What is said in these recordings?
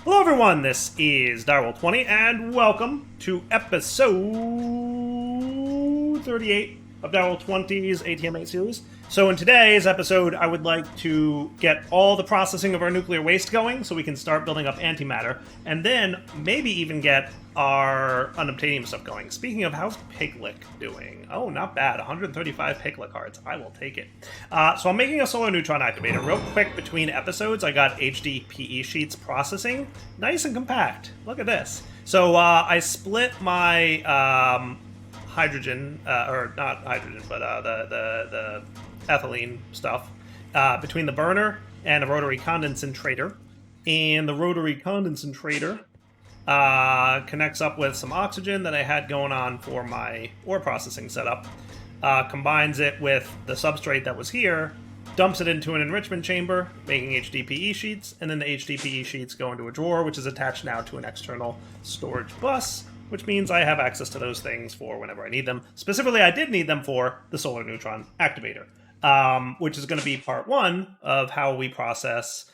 Hello everyone, this is Direwolf20 and welcome to episode 38 of Direwolf20's ATM8 series. So in today's episode, I would like to get all the processing of our nuclear waste going so we can start building up antimatter, and then maybe even get our unobtainium stuff going. Speaking of, how's Piglet doing? Oh, not bad. 135 Piglet cards. I will take it. So I'm making a solar neutron activator. Real quick, between episodes, I got HDPE sheets processing. Nice and compact. Look at this. So I split my hydrogen, or not hydrogen, but the ethylene stuff between the burner and a rotary condensator. And the rotary condensator connects up with some oxygen that I had going on for my ore processing setup, combines it with the substrate that was here, dumps it into an enrichment chamber, making HDPE sheets, and then the HDPE sheets go into a drawer, which is attached now to an external storage bus, which means I have access to those things for whenever I need them. Specifically, I did need them for the solar neutron activator, which is going to be part one of how we process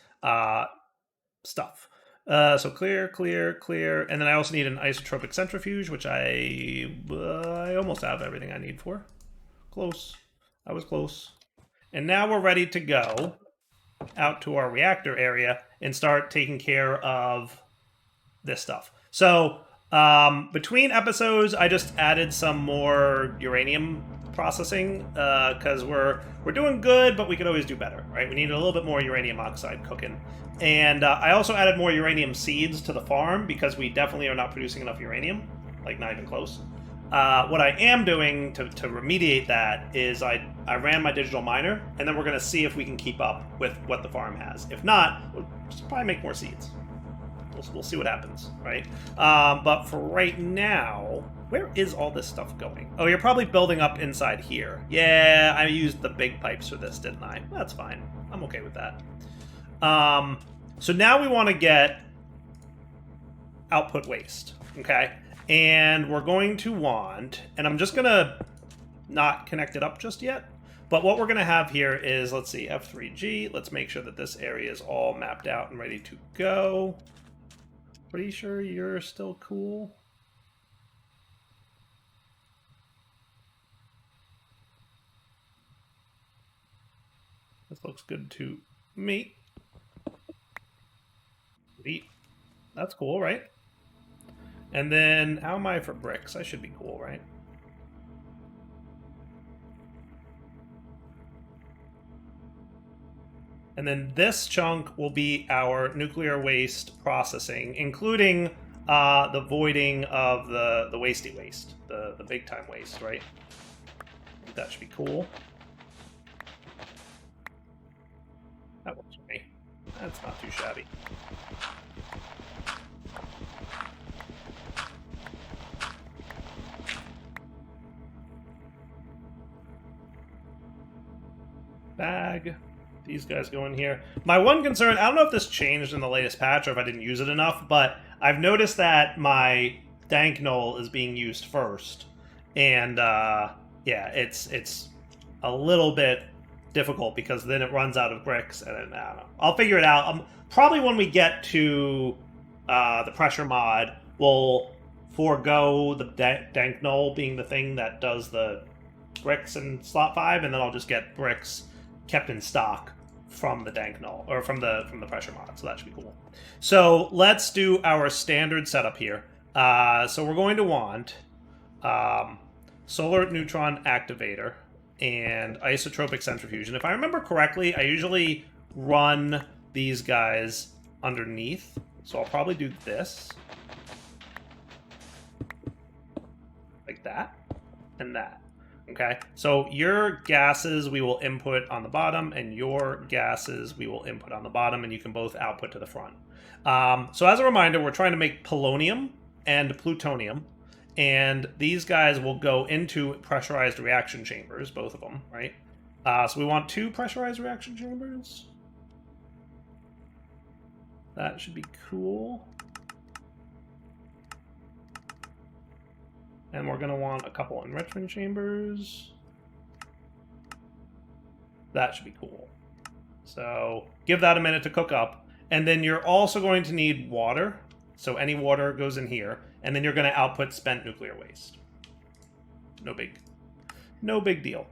stuff. So clear, and then I also need an isotropic centrifuge, which I almost have everything I need for. Close. I was close. And now we're ready to go out to our reactor area and start taking care of this stuff. So between episodes, I just added some more uranium processing because we're doing good, but we could always do better, right? We need a little bit more uranium oxide cooking. And I also added more uranium seeds to the farm because we definitely are not producing enough uranium, like not even close. What I am doing to remediate that is I ran my digital miner, and then we're going to see if we can keep up with what the farm has. If not, we'll just probably make more seeds. We'll see what happens, right? But for right now, where is all this stuff going? Oh, you're probably building up inside here. Yeah, I used the big pipes for this, didn't I? That's fine. I'm okay with that. So now we want to get output waste, okay? And we're going to want, and I'm just going to not connect it up just yet, but what we're going to have here is, let's see, F3G. Let's make sure that this area is all mapped out and ready to go. Pretty sure you're still cool. This looks good to me. Sweet. That's cool, right? And then, how am I for bricks? I should be cool, right? And then this chunk will be our nuclear waste processing, including the voiding of the wasty waste, the big time waste, right? I think that should be cool. That works for me. That's not too shabby. Bag. These guys go in here. My one concern, I don't know if this changed in the latest patch or if I didn't use it enough, but I've noticed that my dank knoll is being used first. And yeah, it's a little bit difficult because then it runs out of bricks, and then, I don't know. I'll figure it out. Probably when we get to the pressure mod, we'll forego the dank knoll being the thing that does the bricks in slot 5, and then I'll just get bricks kept in stock from the dank null, or from the pressure mod, so that should be cool. So let's do our standard setup here. So we're going to want solar neutron activator and isotropic centrifuge. And if I remember correctly, I usually run these guys underneath, so I'll probably do this like that and that. Okay, so your gases we will input on the bottom, and your gases we will input on the bottom, and you can both output to the front. So as a reminder, we're trying to make polonium and plutonium, and these guys will go into pressurized reaction chambers, both of them, right? So we want 2 pressurized reaction chambers. That should be cool. And we're going to want a couple enrichment chambers. That should be cool. So give that a minute to cook up. And then you're also going to need water. So any water goes in here. And then you're going to output spent nuclear waste. No big deal.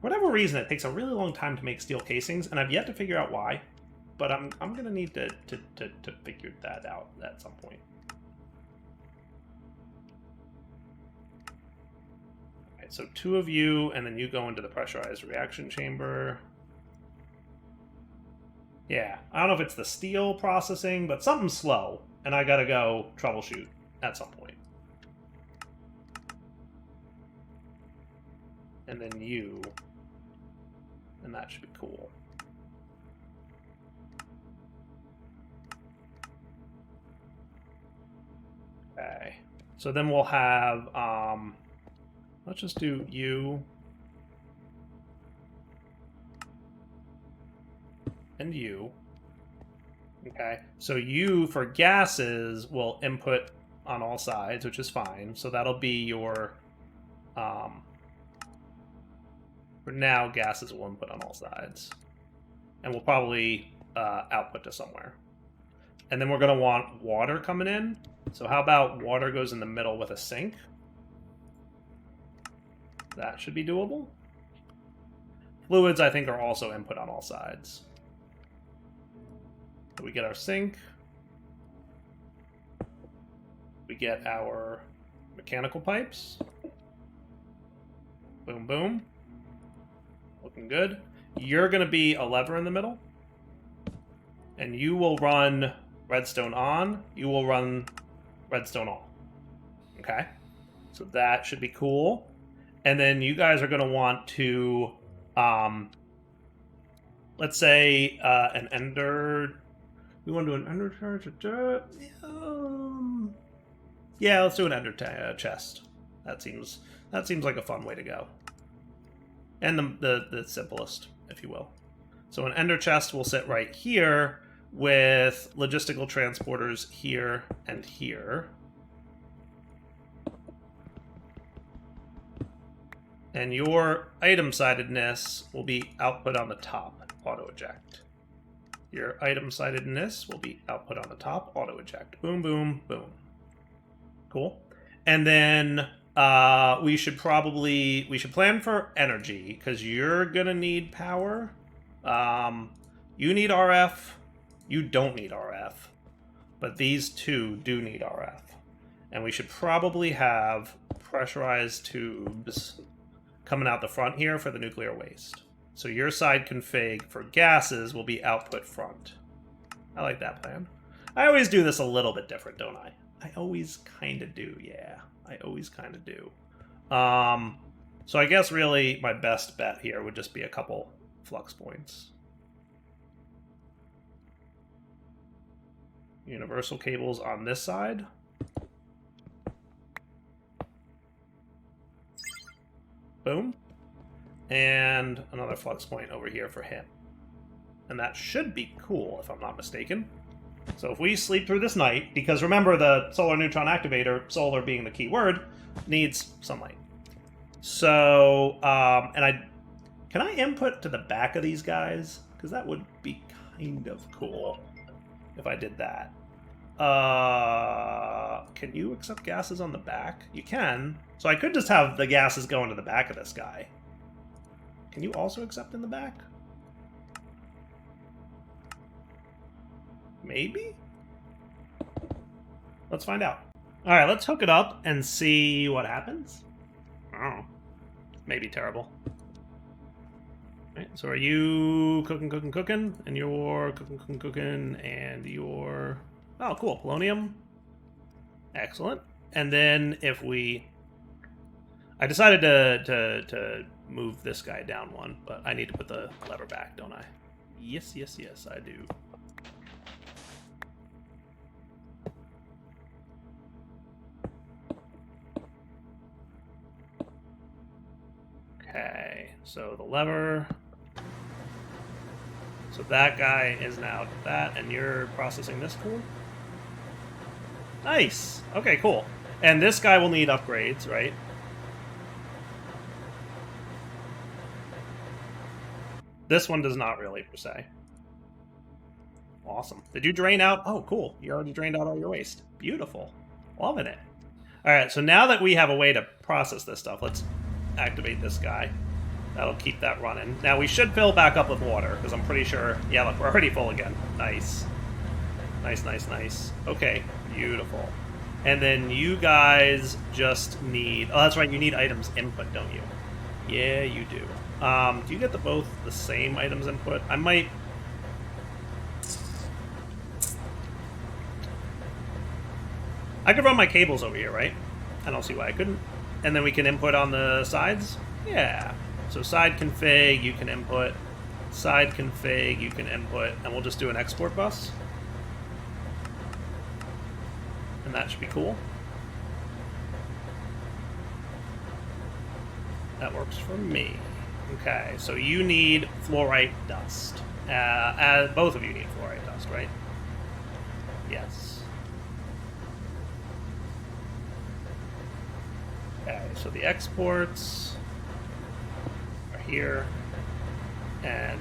For whatever reason, it takes a really long time to make steel casings, and I've yet to figure out why. But I'm going to need to figure that out at some point. Okay, so 2 of you, and then you go into the pressurized reaction chamber. Yeah, I don't know if it's the steel processing, but something's slow, and I gotta go troubleshoot at some point. And then you, and that should be cool. Okay, so then we'll have, let's just do you and you. Okay, so you for gases will input on all sides, which is fine. So that'll be your, for now, gases will input on all sides. And we'll probably output to somewhere. And then we're going to want water coming in. So how about water goes in the middle with a sink? That should be doable. Fluids, I think, are also input on all sides. So we get our sink. We get our mechanical pipes. Boom, boom. Looking good. You're going to be a lever in the middle. And you will run redstone on. You will run redstone off. Okay? So that should be cool. And then you guys are going to want to, let's say, an ender. We want to do an ender yeah, let's do an ender chest. That seems like a fun way to go. And the simplest, if you will. So an ender chest will sit right here with logistical transporters here and here. And your item-sidedness will be output on the top, auto-eject. Your item-sidedness will be output on the top, auto-eject. Boom, boom, boom. Cool. And then we should plan for energy, because you're going to need power. You need RF. You don't need RF. But these two do need RF. And we should probably have pressurized tubes coming out the front here for the nuclear waste. So your side config for gases will be output front. I like that plan. I always do this a little bit different, don't I? I always kind of do, yeah. I always kind of do. So I guess really my best bet here would just be a couple flux points. Universal cables on this side. Boom. And another flux point over here for him. And that should be cool, if I'm not mistaken. So if we sleep through this night, because remember the solar neutron activator, solar being the key word, needs sunlight. So, can I input to the back of these guys? Because that would be kind of cool if I did that. Can you accept gases on the back? You can. So I could just have the gases go into the back of this guy. Can you also accept in the back? Maybe? Let's find out. Alright, let's hook it up and see what happens. Oh. Maybe terrible. Alright, so are you cooking? And you're cooking, and you're... Oh, cool. Polonium. Excellent. And then if we... I decided to move this guy down one, but I need to put the lever back, don't I? Yes, I do. Okay, so the lever. So that guy is now that, and you're processing this core? Nice! Okay, cool. And this guy will need upgrades, right? This one does not really, per se. Awesome. Did you drain out? Oh, cool. You already drained out all your waste. Beautiful. Loving it. All right, so now that we have a way to process this stuff, let's activate this guy. That'll keep that running. Now, we should fill back up with water, because I'm pretty sure... Yeah, look, we're already full again. Nice. Nice, nice, nice. Okay, beautiful. And then you guys just need... Oh, that's right, you need items input, don't you? Yeah, you do. Do you get both the same items input? I might... I could run my cables over here, right? I don't see why I couldn't. And then we can input on the sides? Yeah. So side config, you can input. Side config, you can input. And we'll just do an export bus. And that should be cool. That works for me. Okay, so you need fluorite dust. Both of you need fluorite dust, right? Yes. Okay, so the exports are here and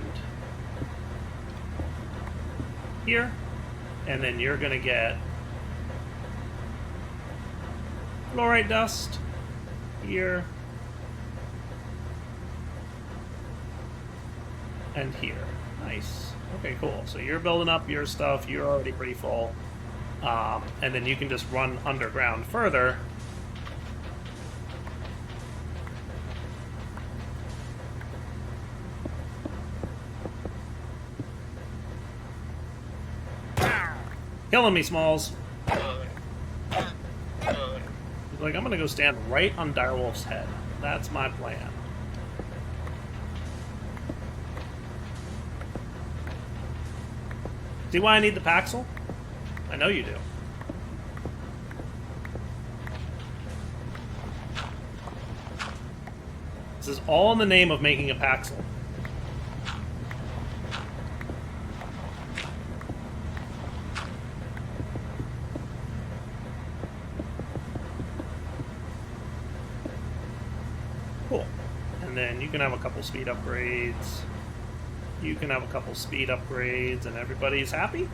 here, and then you're going to get fluorite dust here and here. Nice. Okay, cool. So you're building up your stuff. You're already pretty full. And then you can just run underground further. Killing me, Smalls. He's like, I'm gonna go stand right on Direwolf's head. That's my plan. See why I need the Paxel? I know you do. This is all in the name of making a Paxel. Cool. And then you can have a couple speed upgrades. You can have a couple speed upgrades, and everybody's happy?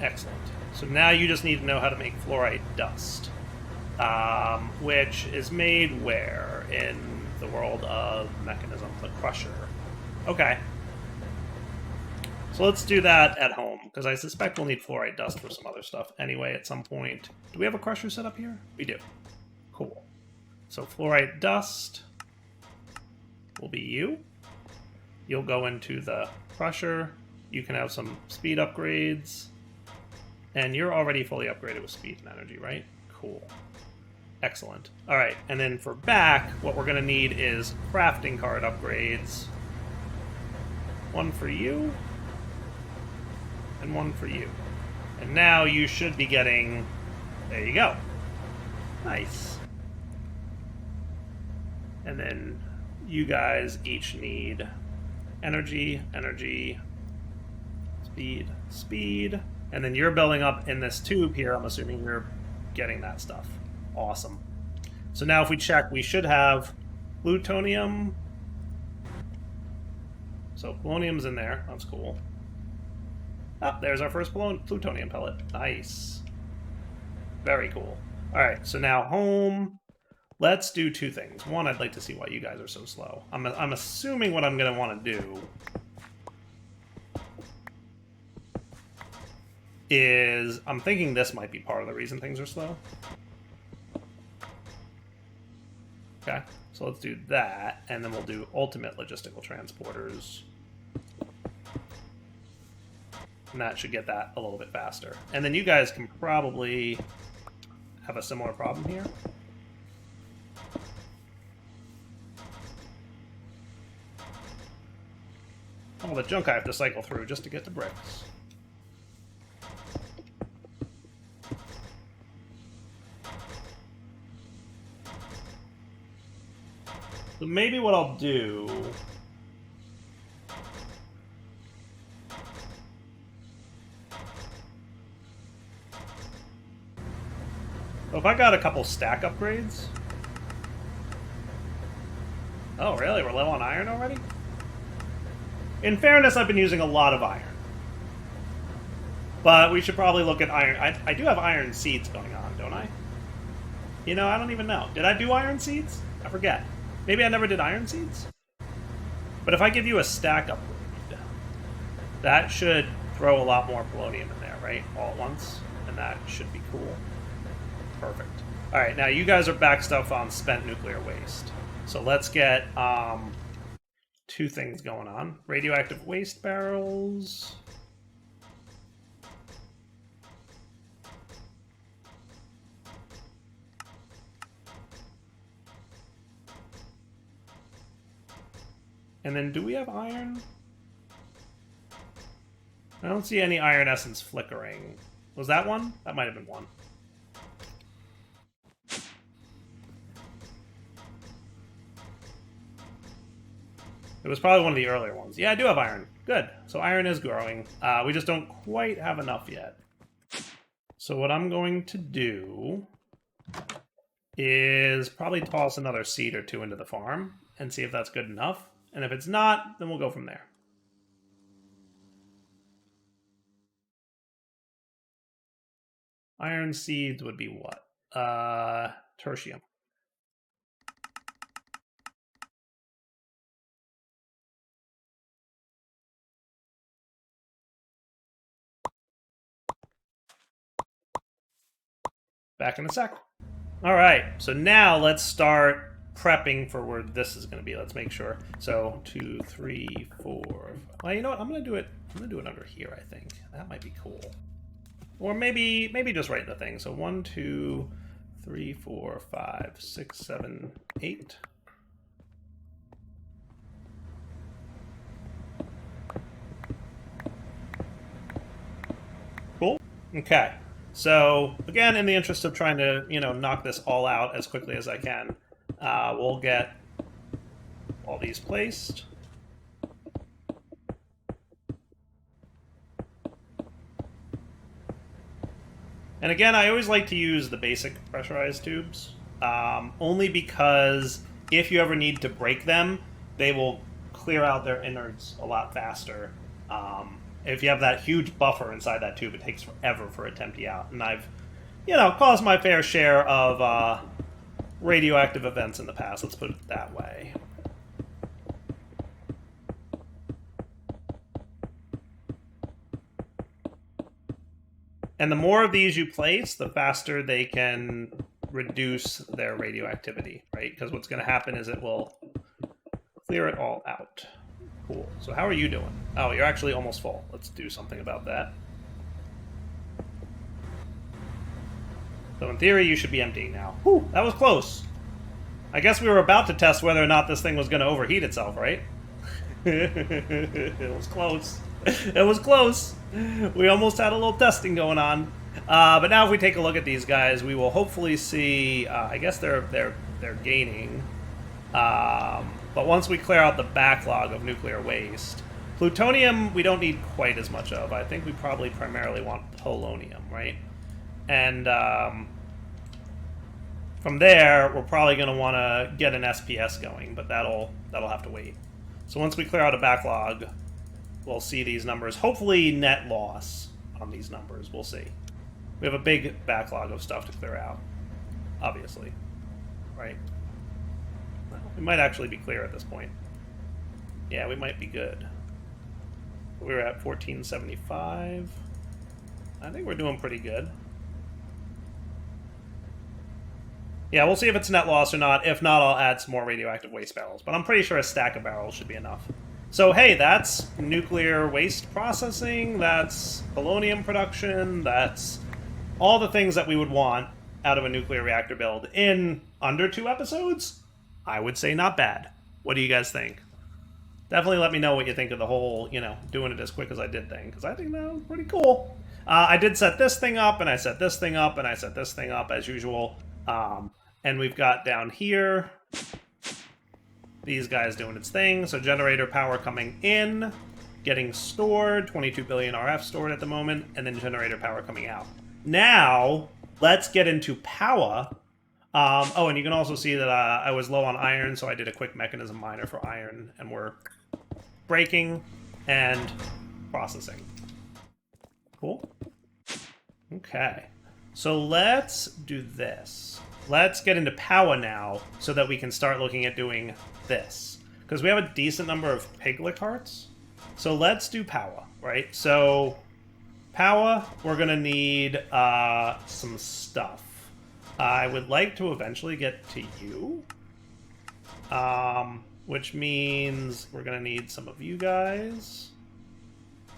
Excellent. So now you just need to know how to make fluorite dust. Which is made where? In the world of Mechanism, the Crusher. Okay. So let's do that at home, because I suspect we'll need fluorite dust for some other stuff anyway at some point. Do we have a crusher set up here? We do. Cool. So fluorite dust will be you. You'll go into the crusher. You can have some speed upgrades. And you're already fully upgraded with speed and energy, right? Cool. Excellent. All right, and then for back, what we're going to need is crafting card upgrades. One for you. And one for you. And now you should be getting... There you go. Nice. And then you guys each need energy, energy, speed, speed. And then you're building up in this tube here. I'm assuming you're getting that stuff. Awesome. So now if we check, we should have plutonium. So polonium's in there. That's cool. Ah, there's our first plutonium pellet. Nice. Very cool. All right, so now home. Let's do two things. One, I'd like to see why you guys are so slow. I'm assuming what I'm going to want to do is... I'm thinking this might be part of the reason things are slow. Okay, so let's do that, and then we'll do ultimate logistical transporters. And that should get that a little bit faster. And then you guys can probably have a similar problem here. All the junk I have to cycle through just to get the bricks. So maybe what I'll do... So if I got a couple stack upgrades, Oh, really? We're low on iron already? In fairness, I've been using a lot of iron. But we should probably look at iron. I do have iron seeds going on, don't I? You know, I don't even know. Did I do iron seeds? I forget. Maybe I never did iron seeds? But if I give you a stack upgrade, that should throw a lot more polonium in there, right? All at once. And that should be cool. Perfect. Alright, now you guys are back stuff on spent nuclear waste. So let's get two things going on. Radioactive waste barrels. And then do we have iron? I don't see any iron essence flickering. Was that one? That might have been one. It was probably one of the earlier ones. Yeah, I do have iron. Good. So iron is growing. We just don't quite have enough yet. So what I'm going to do is probably toss another seed or two into the farm and see if that's good enough. And if it's not, then we'll go from there. Iron seeds would be what? Tertium. Back in a sec. All right, so now let's start prepping for where this is going to be. Let's make sure. So 2, 3, 4. Well, you know what? I'm going to do it under here. I think that might be cool. Or maybe just right in the thing. So 1, 2, 3, 4, 5, 6, 7, 8. Cool. Okay. So again, in the interest of trying to, knock this all out as quickly as I can, we'll get all these placed. And again, I always like to use the basic pressurized tubes, only because if you ever need to break them, they will clear out their innards a lot faster. If you have that huge buffer inside that tube, it takes forever for it to empty out. And I've, caused my fair share of radioactive events in the past, let's put it that way. And the more of these you place, the faster they can reduce their radioactivity, right? Because what's going to happen is it will clear it all out. Cool. So how are you doing? Oh, you're actually almost full. Let's do something about that. So in theory, you should be emptying now. Whew, that was close. I guess we were about to test whether or not this thing was going to overheat itself, right? It was close. It was close. We almost had a little testing going on. But now if we take a look at these guys, we will hopefully see, I guess they're gaining. But once we clear out the backlog of nuclear waste, plutonium we don't need quite as much of. I think we probably primarily want polonium, right? And from there, we're probably going to want to get an SPS going, but that'll have to wait. So once we clear out a backlog, we'll see these numbers. Hopefully net loss on these numbers. We'll see. We have a big backlog of stuff to clear out, obviously, right? We might actually be clear at this point. Yeah, we might be good. We were at 1475. I think we're doing pretty good. Yeah, we'll see if it's net loss or not. If not, I'll add some more radioactive waste barrels. But I'm pretty sure a stack of barrels should be enough. So, hey, that's nuclear waste processing. That's polonium production. That's all the things that we would want out of a nuclear reactor build in under 2 episodes. I would say not bad. What do you guys think? Definitely let me know what you think of the whole, doing it as quick as I did thing, because I think that was pretty cool. I did set this thing up, and I set this thing up, and I set this thing up as usual. And we've got down here these guys doing its thing. So generator power coming in, getting stored, 22 billion RF stored at the moment, and then generator power coming out. Now, let's get into Powah. Oh, and you can also see that I was low on iron, so I did a quick mechanism miner for iron, and we're breaking and processing. Cool. Okay. So let's do this. Let's get into Powah now so that we can start looking at doing this. Because we have a decent number of piglet hearts. So let's do Powah, right? So Powah, we're going to need some stuff. I would like to eventually get to you. Which means we're going to need some of you guys.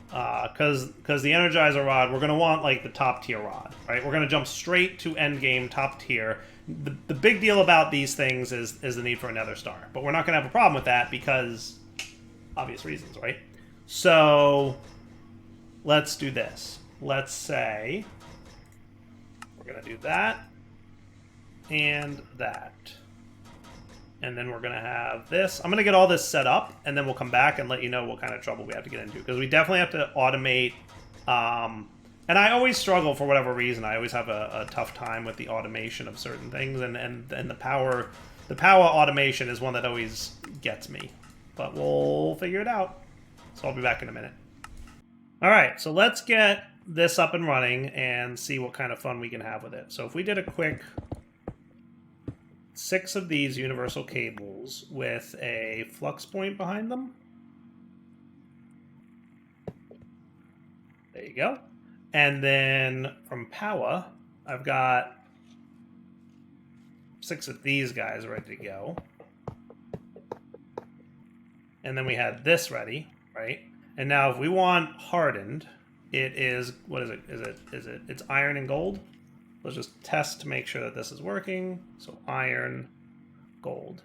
Because the Energizer Rod, we're going to want, like, the top tier rod, right? We're going to jump straight to endgame top tier. The big deal about these things is the need for a Nether Star. But we're not going to have a problem with that because obvious reasons, right? So let's do this. Let's say we're going to do that and that. And then we're going to have this. I'm going to get all this set up, and then we'll come back and let you know what kind of trouble we have to get into. Because we definitely have to automate. And I always struggle for whatever reason. I always have a tough time with the automation of certain things. And the Powah automation is one that always gets me. But we'll figure it out. So I'll be back in a minute. All right, so let's get this up and running and see what kind of fun we can have with it. So if we did a quick 6 of these universal cables with a flux point behind them. There you go. And then from Powah, I've got 6 of these guys ready to go. And then we had this ready, right? And now if we want hardened, it is, what is it? It's iron and gold. Let's just test to make sure that this is working. So iron, gold.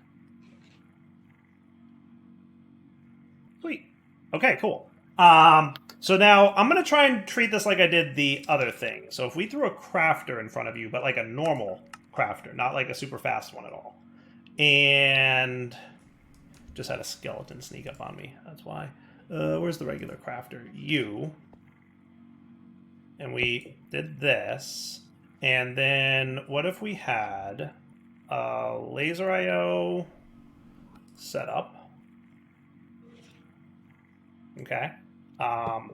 Sweet. Okay, cool. So now I'm going to try and treat this like I did the other thing. So if we threw a crafter in front of you, but like a normal crafter, not like a super fast one at all. And just had a skeleton sneak up on me. That's why. Where's the regular crafter? You. And we did this. And then what if we had a laser IO set up? Okay.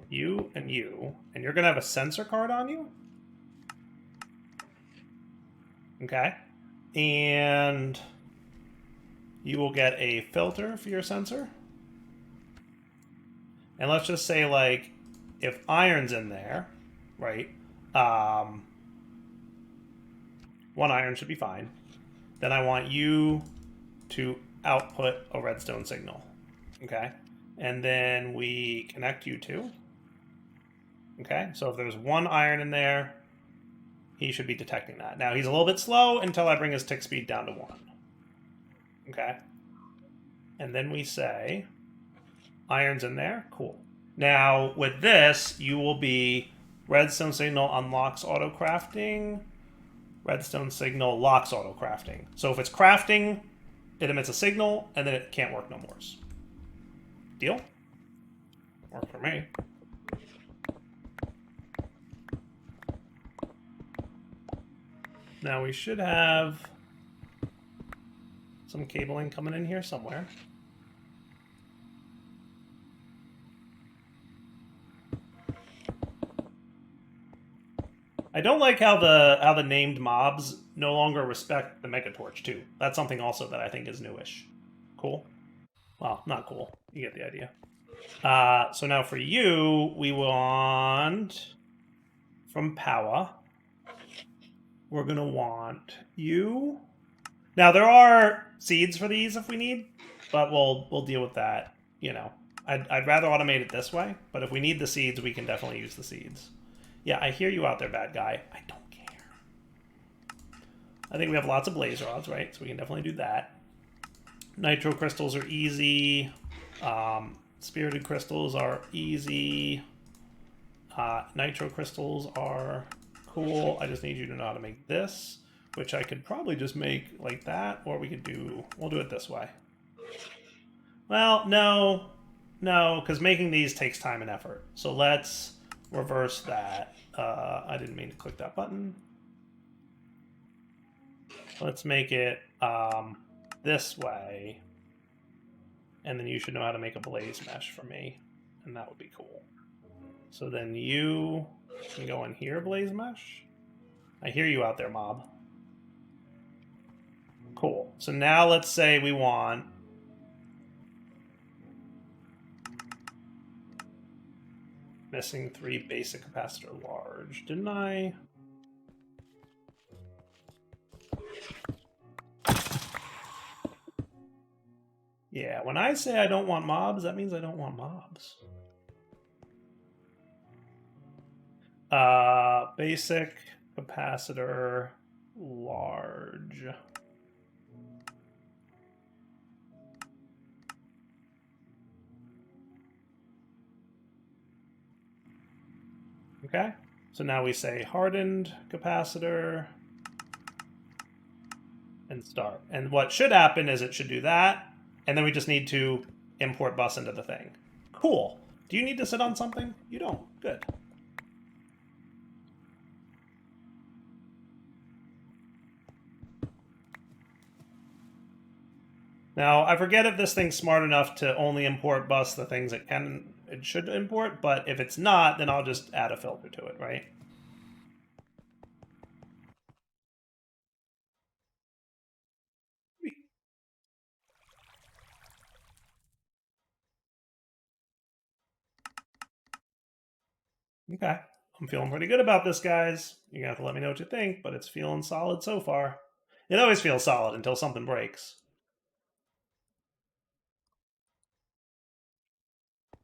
You, and you're going to have a sensor card on you? Okay. And you will get a filter for your sensor. And let's just say, like, if iron's in there, right? 1 iron should be fine. Then I want you to output a redstone signal. Okay? And then we connect you to. Okay? So if there's 1 iron in there, he should be detecting that. Now, he's a little bit slow until I bring his tick speed down to 1. Okay? And then we say, iron's in there. Cool. Now, with this, you will be redstone signal unlocks auto crafting. Redstone signal locks auto crafting. So if it's crafting, it emits a signal, and then it can't work no more. Deal? Worked for me. Now we should have some cabling coming in here somewhere. I don't like how the named mobs no longer respect the Mega Torch too. That's something also that I think is newish. Cool. Well, not cool. You get the idea. So now for you, we want from Powah. We're gonna want you. Now there are seeds for these if we need, but we'll deal with that. You know, I'd rather automate it this way. But if we need the seeds, we can definitely use the seeds. Yeah, I hear you out there, bad guy. I don't care. I think we have lots of blaze rods, right? So we can definitely do that. Nitro crystals are easy. Spirited crystals are easy. Nitro crystals are cool. I just need you to know how to make this, which I could probably just make like that, or we'll do it this way. Well, no, because making these takes time and effort. So let's reverse that. I didn't mean to click that button. Let's make it this way. And then you should know how to make a blaze mesh for me. And that would be cool. So then you can go in here, blaze mesh. I hear you out there, mob. Cool. So now let's say we want missing 3 basic capacitor large. Didn't I? Yeah, when I say I don't want mobs, that means I don't want mobs. Basic capacitor large. Okay, so now we say hardened capacitor and start. And what should happen is it should do that, and then we just need to import bus into the thing. Cool. Do you need to sit on something? You don't. Good. Now, I forget if this thing's smart enough to only import bus the things it should import, but if it's not, then I'll just add a filter to it, right? Okay. I'm feeling pretty good about this, guys. You're going to have to let me know what you think, but it's feeling solid so far. It always feels solid until something breaks.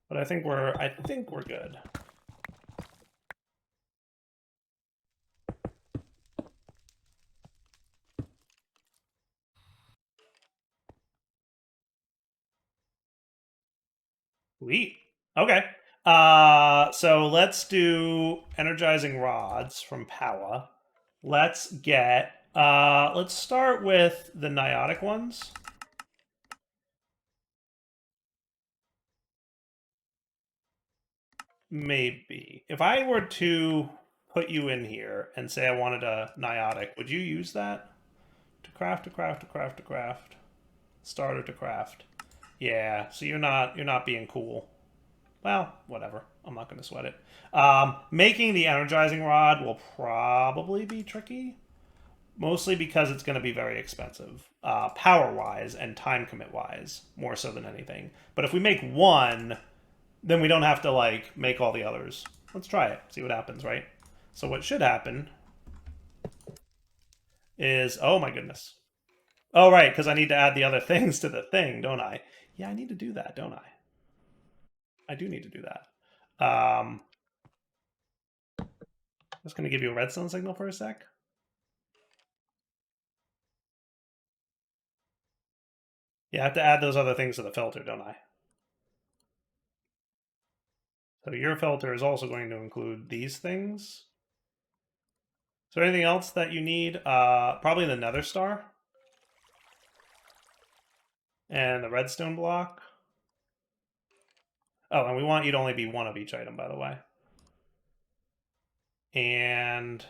But I think we're good. Sweet. Okay. So let's do energizing rods from Powah. Let's start with the niotic ones. Maybe. If I were to put you in here and say I wanted a niotic, would you use that? To craft, to craft, to craft, to craft. Starter to craft. Yeah, so you're not being cool. Well, whatever. I'm not going to sweat it. Making the energizing rod will probably be tricky, mostly because it's going to be very expensive, power-wise and time commit-wise, more so than anything. But if we make one, then we don't have to like make all the others. Let's try it. See what happens, right? So what should happen is, oh my goodness. Oh, right, because I need to add the other things to the thing, don't I? Yeah, I need to do that, don't I? I do need to do that. I'm just going to give you a redstone signal for a sec. Yeah, I have to add those other things to the filter, don't I? So your filter is also going to include these things. Is there anything else that you need? Probably the nether star. And the redstone block. Oh, and we want you to only be one of each item, by the way. And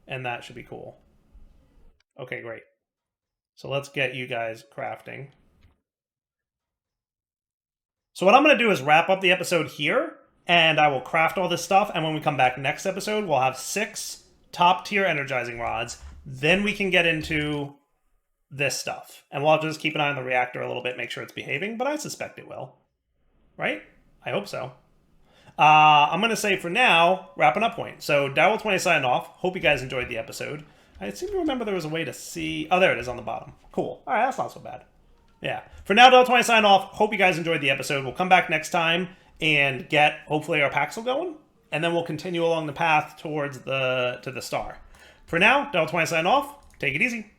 that should be cool. Okay, great. So let's get you guys crafting. So what I'm going to do is wrap up the episode here, and I will craft all this stuff, and when we come back next episode, we'll have 6 top-tier energizing rods. Then we can get into this stuff. And we'll have to just keep an eye on the reactor a little bit, make sure it's behaving, but I suspect it will. Right? I hope so. I'm going to say for now, wrapping up point. So Daryl20 signing off. Hope you guys enjoyed the episode. I seem to remember there was a way to see... Oh, there it is on the bottom. Cool. All right, that's not so bad. Yeah. For now, Daryl20 signing off. Hope you guys enjoyed the episode. We'll come back next time and get, hopefully, our Paxel going. And then we'll continue along the path towards to the star. For now, Daryl20 signing off. Take it easy.